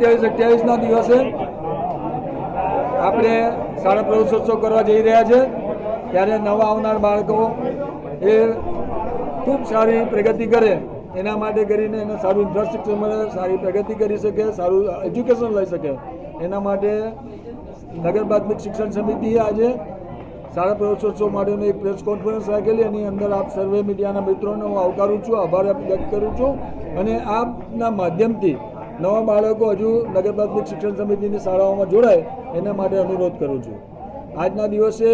27-28ના દિવસે આપણે શાળા પ્રવેશોત્સવ કરવા જઈ રહ્યા છે, ત્યારે નવા આવનાર બાળકો એ ખૂબ સારી પ્રગતિ કરે એના માટે કરીને એને સારું ઇન્ફ્રાસ્ટ્રક્ચર મળે, સારી પ્રગતિ કરી શકે, સારું એજ્યુકેશન લઈ શકે, એના માટે નગર પ્રાથમિક શિક્ષણ સમિતિએ આજે શાળા પ્રવેશોત્સવ માટેની એક પ્રેસ કોન્ફરન્સ રાખેલી. એની અંદર આપ સર્વે મીડિયાના મિત્રોને હું આવકારું છું, આભાર વ્યક્ત કરું છું અને આપના માધ્યમથી નવા બાળકો હજુ નગર પ્રાથમિક શિક્ષણ સમિતિની શાળાઓમાં જોડાય એના માટે અનુરોધ કરું છું. આજના દિવસે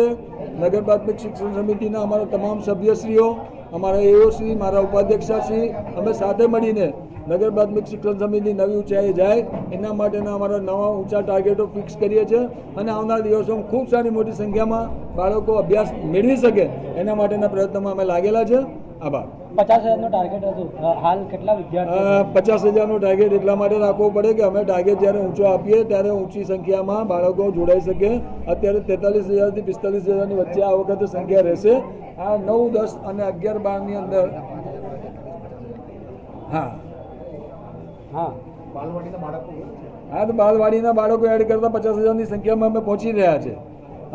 નગર પ્રાથમિક શિક્ષણ સમિતિના અમારા તમામ સભ્યશ્રીઓ, અમારા એઓશ્રી, મારા ઉપાધ્યક્ષશ્રી, અમે સાથે મળીને નગર પ્રાથમિક શિક્ષણ સમિતિ નવી ઊંચાઈએ જાય એના માટેના અમારા નવા ઊંચા ટાર્ગેટો ફિક્સ કરીએ છીએ અને આવનાર દિવસોમાં ખૂબ સારી મોટી સંખ્યામાં બાળકો અભ્યાસ મેળવી શકે એના માટેના પ્રયત્નોમાં અમે લાગેલા છે. આભાર. 50,000નો ટાર્ગેટ હતું, હાલ કેટલા વિદ્યાર્થીઓ? 50,000નો ટાર્ગેટ એટલા માટે રાખવો પડે કે અમે ટાર્ગેટ જ્યારે ઊંચો આપીએ ત્યારે ઊંચી સંખ્યામાં બાળકો જોડાઈ શકે. અત્યારે 43,000 થી 45,000ની વચ્ચે આ વખતે સંખ્યા રહેશે. આ 9, 10 અને 11, 12ની અંદર તો બાલવાડીના બાળકો એડ કરતા 50,000ની સંખ્યામાં અમે પહોંચી રહ્યા છે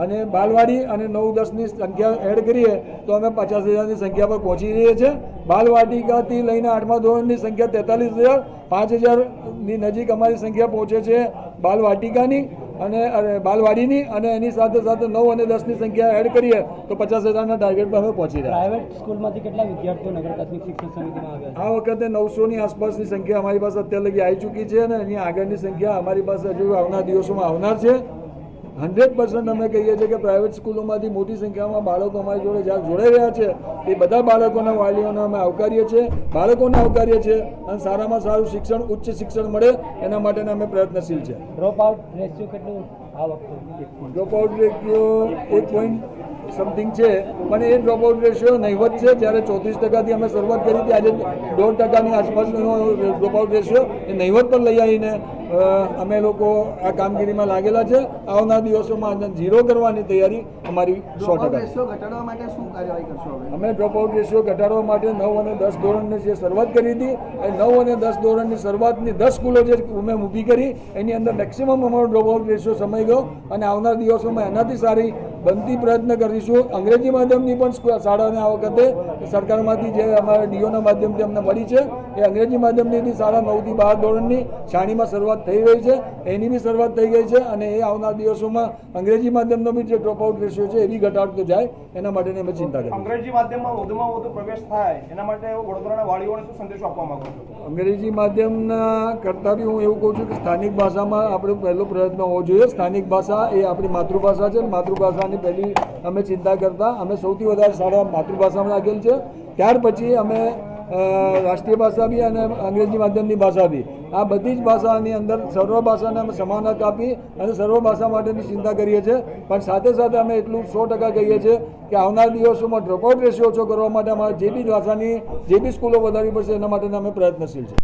અને બાલવાડી અને 9, 10ની સંખ્યા એડ કરીએ તો અમે 50,000ની સંખ્યા પર પહોંચી રહીએ છીએ. બાલવાટિકાથી લઈને 8મા ધોરણની સંખ્યા 43,000, 5,000ની નજીક અમારી સંખ્યા પહોંચે છે બાલવાટિકાની અને બાલવાડીની, અને એની સાથે સાથે 9 અને 10ની સંખ્યા એડ કરીએ તો 50,000ના ટાર્ગેટ પર અમે પહોંચી રહ્યા. પ્રાઇવેટ સ્કૂલમાંથી કેટલા વિદ્યાર્થીઓ નગર પ્રાથમિક શિક્ષણ સમિતિમાં આવ્યા? આ વખતે 900ની આસપાસની સંખ્યા અમારી પાસે અત્યાર લગી આવી ચૂકી છે અને એની આગળની સંખ્યા અમારી પાસે હજુ આવનાર દિવસોમાં આવનાર છે. 100% અમે કહીએ છીએ કે પ્રાઇવેટ સ્કૂલોમાંથી મોટી સંખ્યામાં બાળકો અમારી જોડે જ્યાં જોડાઈ રહ્યા છે એ બધા બાળકોના વાલીઓને અમે આવકારીએ છીએ, બાળકોને આવકારીએ છીએ અને સારામાં સારું શિક્ષણ, ઉચ્ચ શિક્ષણ મળે એના માટેના અમે પ્રયત્નશીલ છે. ડ્રોપ આઉટ રેશિયો કેટલું આ વખતે? ડ્રોપ આઉટ રેશિયો 1 છે, પણ એ ડ્રોપ આઉટ રેશિયો નહીવત છે. જ્યારે 34%થી અમે શરૂઆત કરી હતી, આજે 1.5%ની આસપાસનો ડ્રોપ આઉટ રેશિયો એ નહીવત પર લઈ આવીને અમે લોકો આ કામગીરીમાં લાગેલા છે. આવનાર દિવસોમાં ઝીરો કરવાની તૈયારી અમારી 100%. અમે ડ્રોપ આઉટ રેશિયો ઘટાડવા માટે 9 અને 10 ધોરણની જે શરૂઆત કરી હતી એ 9 અને 10 ધોરણની શરૂઆતની 10 સ્કૂલો જે અમે ઊભી કરી એની અંદર મેક્સિમમ અમારો ડ્રોપ આઉટ રેશિયો સમય ગયો અને આવનાર દિવસોમાં એનાથી સારી બનતી પ્રયત્ન કરીશું. અંગ્રેજી માધ્યમની પણ શાળાને આ વખતે સરકારમાંથી જે અમારા ડીઓના માધ્યમથી અમને મળી છે એ અંગ્રેજી માધ્યમની શાળા 9 થી 12 ધોરણની શાળીમાં શરૂઆત થઈ રહી છે, એની બી શરૂઆત થઈ ગઈ છે અને એ આવનાર દિવસોમાં અંગ્રેજી માધ્યમનો બી જે ડ્રોપ આઉટ રેશિયો છે એ બી ઘટાડતો જાય એના માટેની અમે ચિંતા કરીએ. અંગ્રેજી માધ્યમમાં વધુમાં વધુ પ્રવેશ થાય એના માટે વડોદરાના વાલીઓને શું સંદેશો આપવા માંગો છો? અંગ્રેજી માધ્યમના કરતાં બી હું એવું કહું છું કે સ્થાનિક ભાષામાં આપણો પહેલો પ્રયત્ન હોવો જોઈએ. સ્થાનિક ભાષા એ આપણી માતૃભાષા છે. માતૃભાષાની પહેલી અમે ચિંતા કરતા અમે સૌથી વધારે શાળા માતૃભાષામાં રાખેલ છે, ત્યાર પછી અમે રાષ્ટ્રીય ભાષા બી અને અંગ્રેજી માધ્યમની ભાષા બી, આ બધી જ ભાષાની અંદર સર્વ ભાષાને અમે સમાનતા આપી અને સર્વ ભાષા માટેની ચિંતા કરીએ છીએ. પણ સાથે સાથે અમે એટલું 100% કહીએ છીએ કે આવનાર દિવસોમાં ડ્રોપઆઉટ રેશિયો ઓછો કરવા માટે અમારે જે બી ભાષાની જે બી સ્કૂલો વધારવી પડશે એના માટેના અમે પ્રયત્નશીલ છે.